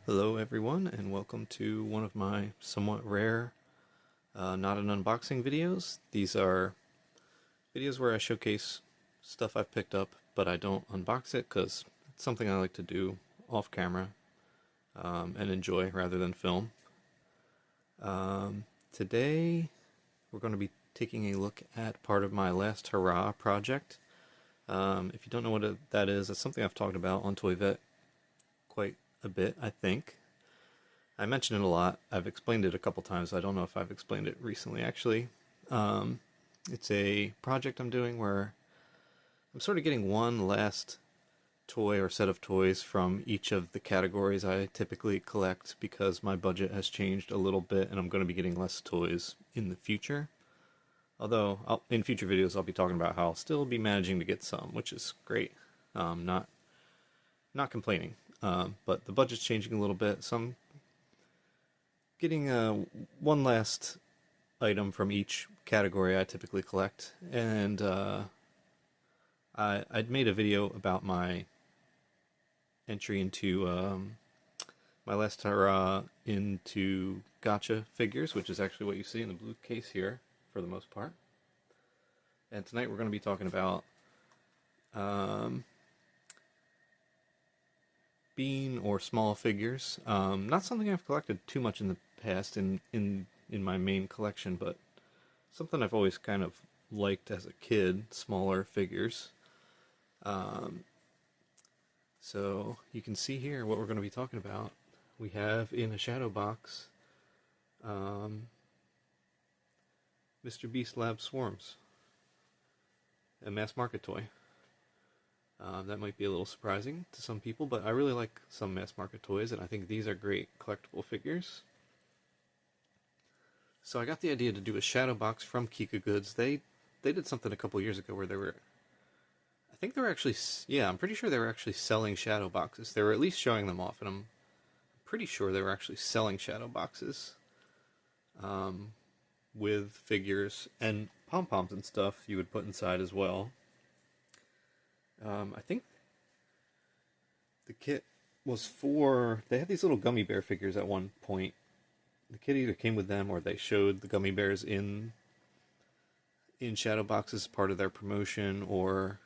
Hello everyone, and welcome to one of my somewhat rare not an unboxing videos. These are videos where I showcase stuff I've picked up, but I don't unbox it because it's something I like to do off camera and enjoy rather than film. Today we're going to be taking a look at part of my last Hurrah project. If you don't know what that is, it's something I've talked about on ToyVet quite a bit, I think. I mention it a lot. I've explained it a couple times. I don't know if I've explained it recently, actually. It's a project I'm doing where I'm sort of getting one last toy or set of toys from each of the categories I typically collect because my budget has changed a little bit and I'm going to be getting less toys in the future. Although, in future videos I'll be talking about how I'll still be managing to get some, which is great. Not complaining. But the budget's changing a little bit, so I'm getting one last item from each category I typically collect, and I'd made a video about my entry into my last hurrah into gotcha figures, which is actually what you see in the blue case here for the most part. And tonight we're going to be talking about bean or small figures. Not something I've collected too much in the past in my main collection, but something I've always kind of liked as a kid, smaller figures. So you can see here what we're going to be talking about. We have in a shadow box Mr. Beast Lab Swarms, a mass market toy. That might be a little surprising to some people, but I really like some mass market toys, and I think these are great collectible figures. So I got the idea to do a shadow box from Kika Goods. They did something a couple years ago where they were, I think they were actually, yeah, I'm pretty sure they were actually selling shadow boxes. They were at least showing them off, and I'm pretty sure they were actually selling shadow boxes with figures and pom-poms and stuff you would put inside as well. I think the kit was for, they had these little gummy bear figures at one point. The kit either came with them or they showed the gummy bears in shadow boxes as part of their promotion, or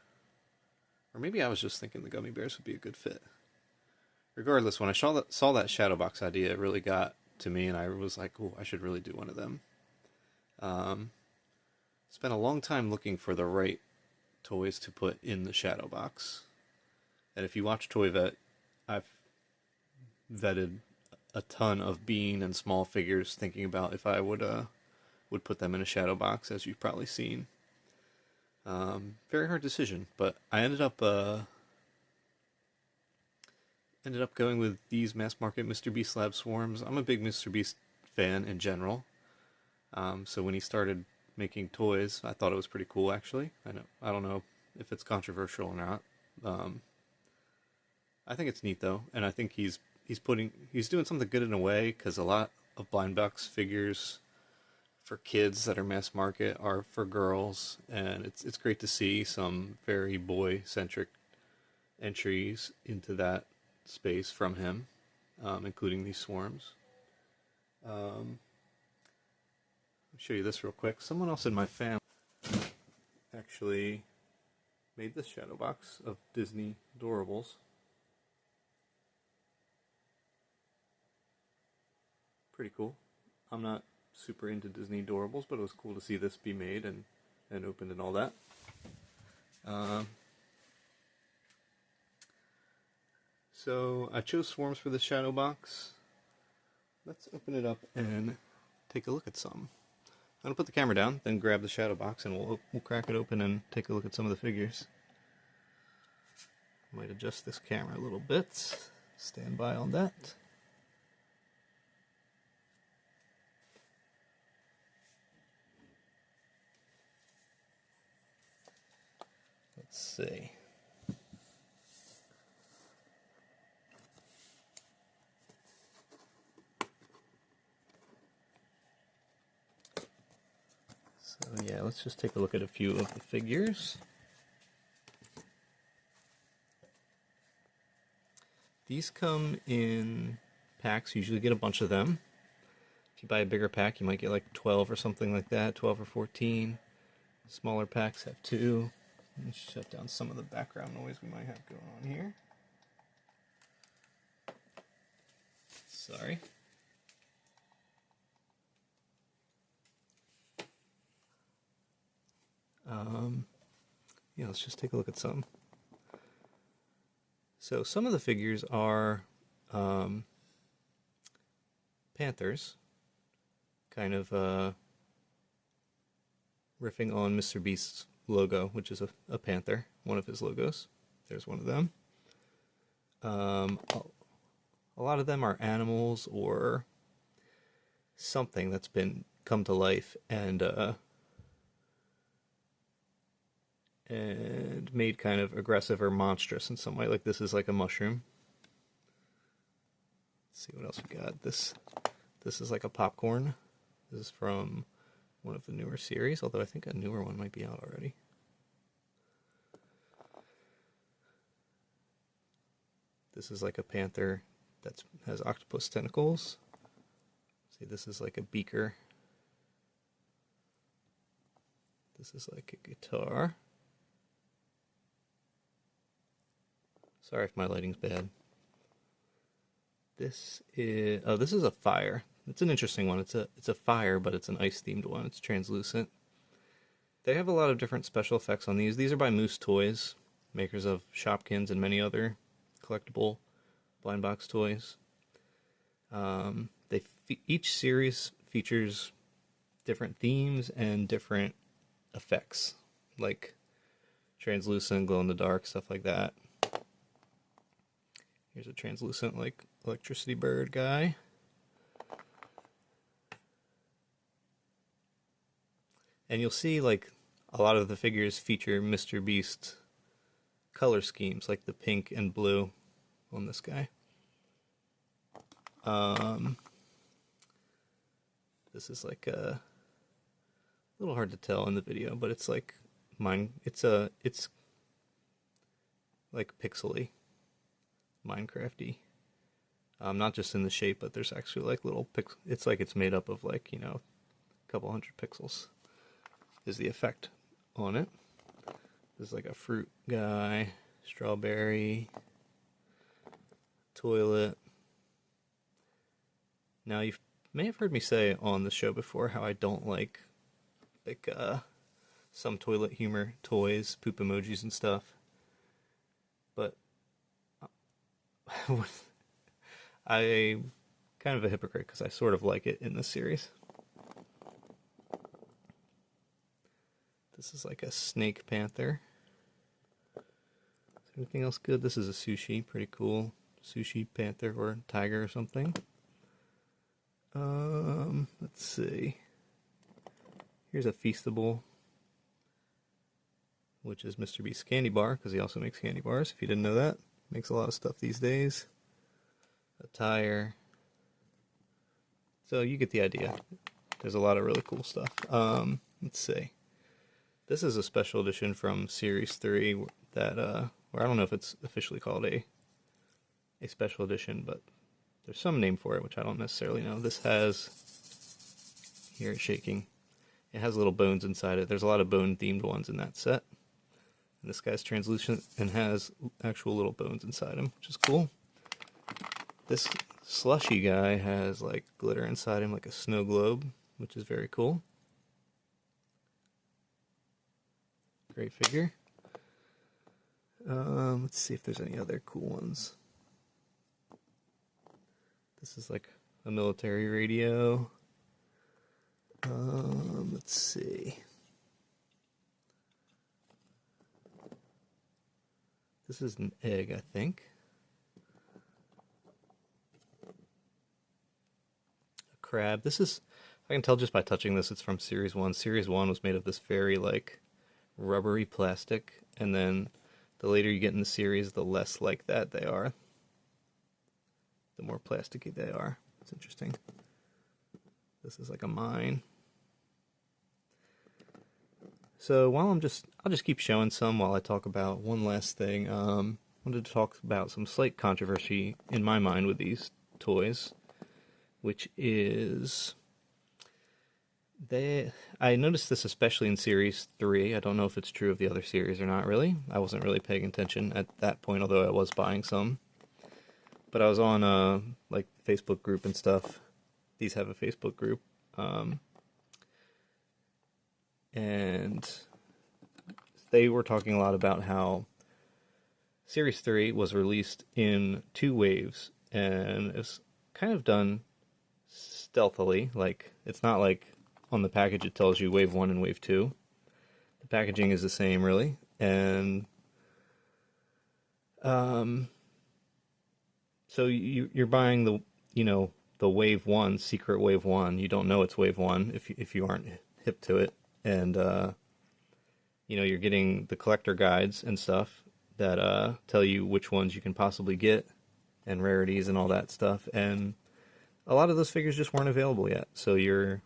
maybe I was just thinking the gummy bears would be a good fit. Regardless, when I saw that shadow box idea, it really got to me, and I was like, oh, I should really do one of them. Spent a long time looking for the right toys to put in the shadow box. And if you watch ToyVet, I've vetted a ton of bean and small figures thinking about if I would put them in a shadow box, as you've probably seen. Very hard decision, but I ended up going with these mass market Mr. Beast Lab Swarms. I'm a big Mr. Beast fan in general. So when he started making toys, I thought it was pretty cool, actually. I don't know if it's controversial or not. I think it's neat though, and I think he's doing something good in a way, because a lot of blind box figures for kids that are mass market are for girls, and it's great to see some very boy centric entries into that space from him, including these swarms. I'll show you this real quick. Someone else in my family actually made this shadow box of Disney Adorables. Pretty cool. I'm not super into Disney Adorables, but it was cool to see this be made and opened and all that. So I chose Swarms for this shadow box. Let's open it up and take a look at some. I'm going to put the camera down, then grab the shadow box, and we'll crack it open and take a look at some of the figures. Might adjust this camera a little bit. Stand by on that. Let's see. So yeah, let's just take a look at a few of the figures. These come in packs. You usually get a bunch of them. If you buy a bigger pack, you might get like 12 or something like that, 12 or 14. Smaller packs have 2. Let me shut down some of the background noise we might have going on here. Sorry. Yeah, let's just take a look at some. So some of the figures are panthers, kind of riffing on Mr. Beast's logo, which is a panther, one of his logos. There's one of them. A lot of them are animals or something that's been come to life and made kind of aggressive or monstrous in some way. Like this is like a mushroom. Let's see what else we got. This is like a popcorn. This is from one of the newer series, although I think a newer one might be out already. This is like a panther that has octopus tentacles. See, this is like a beaker. This is like a guitar. Sorry if my lighting's bad. This is a fire. It's an interesting one. It's a fire, but it's an ice themed one. It's translucent. They have a lot of different special effects on these. These are by Moose Toys, makers of Shopkins and many other collectible blind box toys. Each series features different themes and different effects, like translucent, glow in the dark, stuff like that. Here's a translucent, like, electricity bird guy. And you'll see, like, a lot of the figures feature Mr. Beast color schemes, like the pink and blue on this guy. This is like a little hard to tell in the video, but it's like it's like pixely, Minecrafty. Not just in the shape, but there's actually like little it's like it's made up of like, a couple hundred pixels is the effect on it. There's like a fruit guy, strawberry, toilet. Now you may have heard me say on the show before how I don't like some toilet humor toys, poop emojis and stuff. But I'm kind of a hypocrite because I sort of like it in this series. This is like a snake panther. Is there anything else good? This is a sushi, pretty cool. Sushi panther or tiger or something. Let's see. Here's a Feastable, which is Mr. Beast's candy bar, because he also makes candy bars, if you didn't know that. Makes a lot of stuff these days. A tire. So you get the idea. There's a lot of really cool stuff. Let's see. This is a special edition from Series 3 that, where I don't know if it's officially called a special edition, but there's some name for it, which I don't necessarily know. This has, here it's shaking, it has little bones inside it. There's a lot of bone-themed ones in that set. And this guy's translucent and has actual little bones inside him, which is cool. This slushy guy has like glitter inside him, like a snow globe, which is very cool. Great figure. Let's see if there's any other cool ones. This is like a military radio. Let's see. This is an egg, I think. A crab. This is, I can tell just by touching this, it's from Series 1. Series 1 was made of this very, like, rubbery plastic, and then the later you get in the series, the less like that they are. The more plasticky they are. It's interesting. This is like a mine. So while I'll just keep showing some while I talk about one last thing. I wanted to talk about some slight controversy in my mind with these toys, which is I noticed this especially in Series 3. I don't know if it's true of the other series or not, really. I wasn't really paying attention at that point, although I was buying some. But I was on like Facebook group and stuff. These have a Facebook group. And they were talking a lot about how Series 3 was released in 2 waves, and it was kind of done stealthily. Like, it's not like on the package it tells you Wave 1 and Wave 2. The packaging is the same, really. And so you're buying the, the Wave 1, secret Wave 1. You don't know it's Wave 1 if you aren't hip to it. And, you're getting the collector guides and stuff that tell you which ones you can possibly get and rarities and all that stuff. And a lot of those figures just weren't available yet. So you're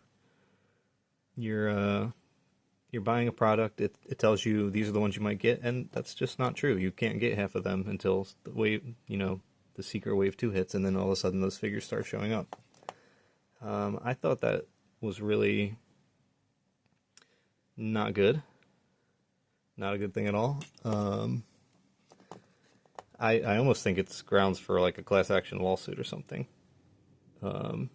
buying a product, it tells you these are the ones you might get, and that's just not true. You can't get half of them until the wave, the secret Wave 2 hits, and then all of a sudden those figures start showing up. I thought that was really not good. Not a good thing at all. I almost think it's grounds for like a class action lawsuit or something. And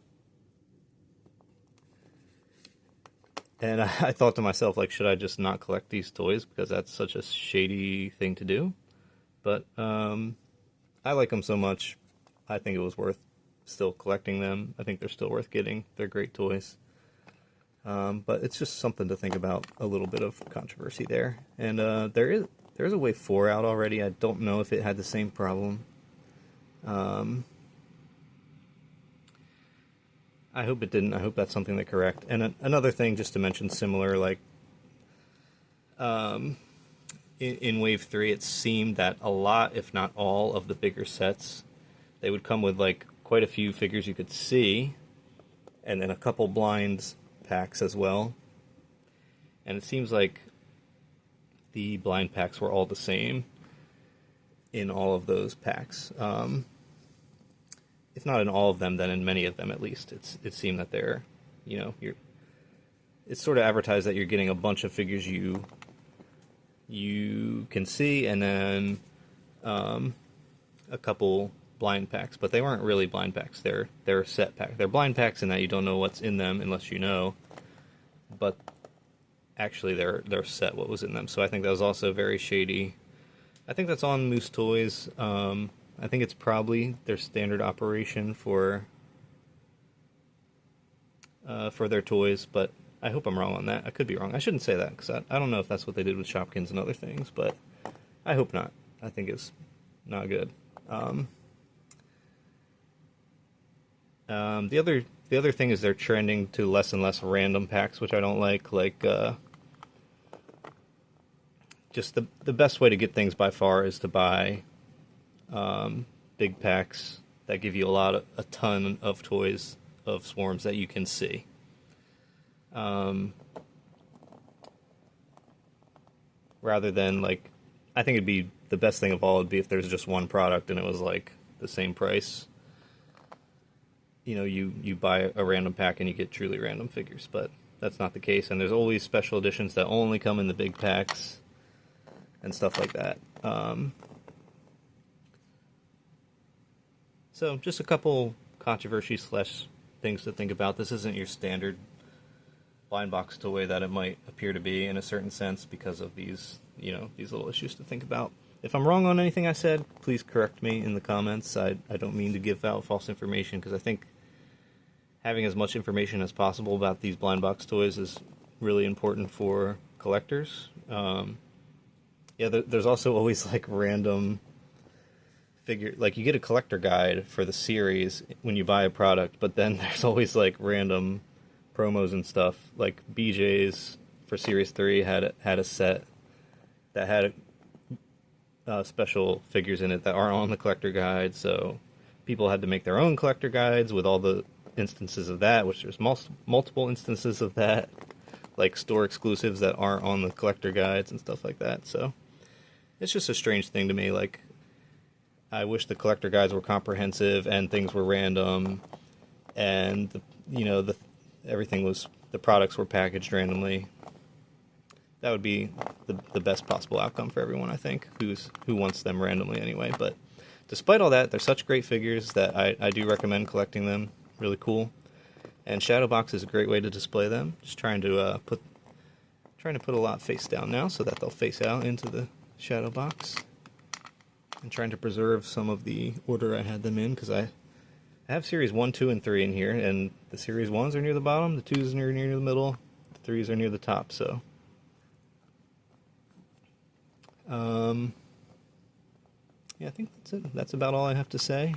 I thought to myself, like, should I just not collect these toys because that's such a shady thing to do? But I like them so much, I think it was worth still collecting them. I think they're still worth getting. They're great toys. But it's just something to think about, a little bit of controversy there. And there's a Wave 4 out already. I don't know if it had the same problem. I hope it didn't. I hope that's something they correct. And another thing, just to mention, similar, like, in Wave 3, it seemed that a lot, if not all, of the bigger sets, they would come with, like, quite a few figures you could see, and then a couple blind packs as well. And it seems like the blind packs were all the same in all of those packs. If not in all of them, then in many of them at least. It seemed that they're, it's sort of advertised that you're getting a bunch of figures you can see, and then a couple blind packs, but they weren't really blind packs. They're set packs. They're blind packs in that you don't know what's in them unless you know, but actually they're set what was in them. So I think that was also very shady. I think that's on Moose Toys. I think it's probably their standard operation for their toys, but I hope I'm wrong on that. I could be wrong. I shouldn't say that, because I don't know if that's what they did with Shopkins and other things, but I hope not. I think it's not good. The other thing is they're trending to less and less random packs, which I don't like. Like, just the best way to get things by far is to buy big packs that give you a ton of toys of swarms that you can see. Rather than, like, I think it'd be the best thing of all would be if there's just one product and it was like the same price. You buy a random pack and you get truly random figures, but that's not the case. And there's always special editions that only come in the big packs and stuff like that. So just a couple controversy / things to think about. This isn't your standard blind box toy that it might appear to be in a certain sense because of these little issues to think about. If I'm wrong on anything I said, please correct me in the comments. I don't mean to give out false information, because I think having as much information as possible about these blind box toys is really important for collectors. There's also always, like, random figure, like, you get a collector guide for the series when you buy a product, but then there's always, like, random promos and stuff. Like, BJ's for Series 3 had a set that had special figures in it that aren't on the collector guide, so people had to make their own collector guides with all the instances of that, which there's multiple instances of that, like store exclusives that aren't on the collector guides and stuff like that. So it's just a strange thing to me. Like, I wish the collector guides were comprehensive and things were random, and everything was, the products were packaged randomly. That would be the best possible outcome for everyone, I think, who wants them randomly anyway. But despite all that, they're such great figures that I do recommend collecting them. Really cool. And shadow box is a great way to display them. Just trying to put a lot face down now so that they'll face out into the shadow box. And trying to preserve some of the order I had them in, because I have series 1, 2, and 3 in here, and the series 1s are near the bottom, the 2s are near the middle, the 3s are near the top, so. Yeah, I think that's it. That's about all I have to say.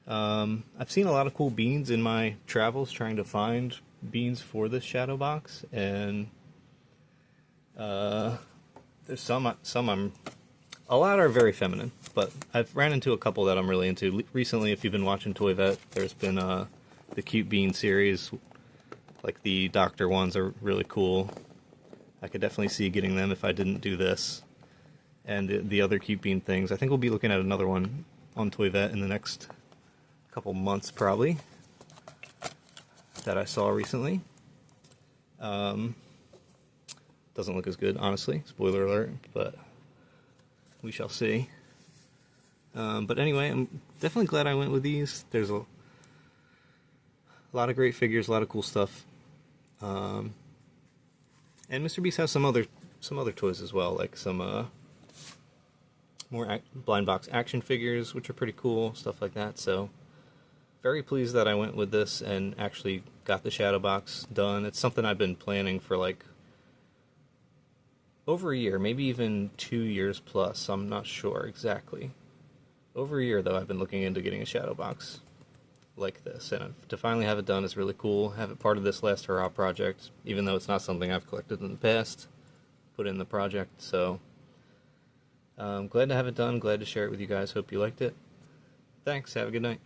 I've seen a lot of cool beans in my travels trying to find beans for this shadow box, and there's some a lot are very feminine, but I've ran into a couple that I'm really into. Recently, if you've been watching Toy Vet, there's been the Cute Bean series, like the Doctor ones are really cool. I could definitely see getting them if I didn't do this. And the other Cute Bean things. I think we'll be looking at another one on Toy Vet in the next couple months, probably, that I saw recently. Doesn't look as good, honestly. Spoiler alert, but we shall see. But anyway, I'm definitely glad I went with these. There's a lot of great figures, a lot of cool stuff. And Mr. Beast has some other toys as well, like some more blind box action figures, which are pretty cool, stuff like that. So very pleased that I went with this and actually got the shadow box done. It's something I've been planning for like over a year, maybe even 2 years plus. I'm not sure exactly. Over a year though, I've been looking into getting a shadow box like this, and to finally have it done is really cool. Have it part of this last Hurrah project, even though it's not something I've collected in the past, put in the project. So glad to have it done, glad to share it with you guys. Hope you liked it. Thanks, have a good night.